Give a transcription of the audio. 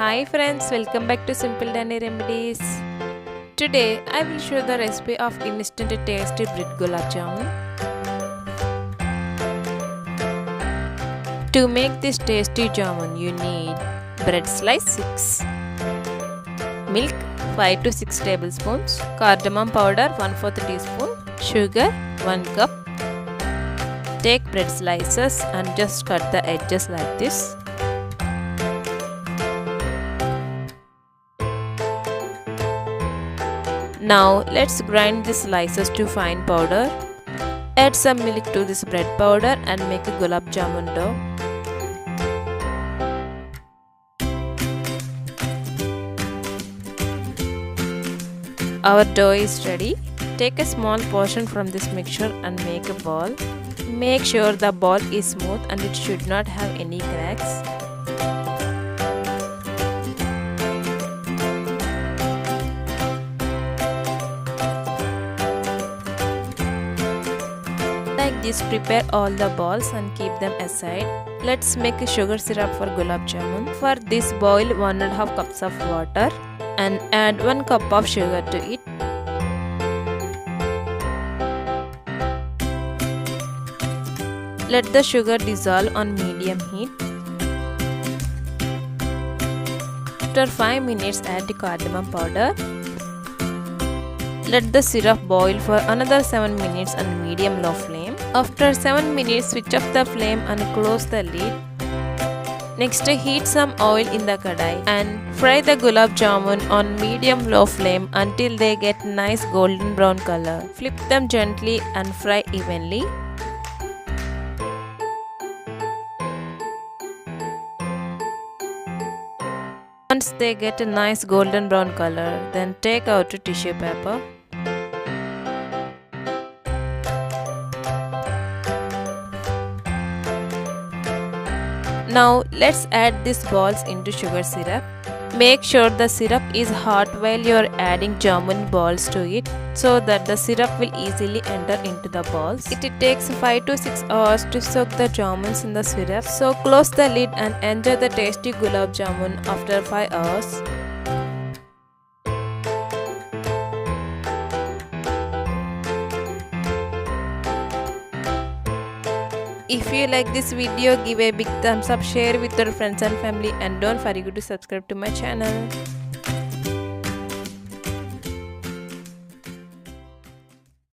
Hi friends, welcome back to Simple Dandy Remedies. Today I will show the recipe of instant tasty bread gulab jamun. To make this tasty jamun you need bread slice 6, milk 5 to 6 tablespoons, cardamom powder 1/4 teaspoon, sugar 1 cup. Take bread slices and just cut the edges like this. Now let's grind the slices to fine powder. Add some milk to this bread powder and make a gulab jamun dough. Our dough is ready. Take a small portion from this mixture and make a ball. Make sure the ball is smooth and it should not have any cracks. Like this, prepare all the balls and keep them aside. Let's make a sugar syrup for gulab jamun. For this, boil 1.5 cups of water and add 1 cup of sugar to it. Let the sugar dissolve on medium heat. After 5 minutes, add the cardamom powder. Let the syrup boil for another 7 minutes on medium-low flame. After 7 minutes, switch off the flame and close the lid. Next, heat some oil in the kadai and fry the gulab jamun on medium-low flame until they get nice golden brown color. Flip them gently and fry evenly. Once they get a nice golden brown color, then take out a tissue paper. Now let's add these balls into sugar syrup. Make sure the syrup is hot while you are adding jamun balls to it so that the syrup will easily enter into the balls. It takes 5 to 6 hours to soak the jamuns in the syrup. So close the lid and enjoy the tasty gulab jamun after 5 hours. If you like this video, give a big thumbs up, share with your friends and family, and don't forget to subscribe to my channel.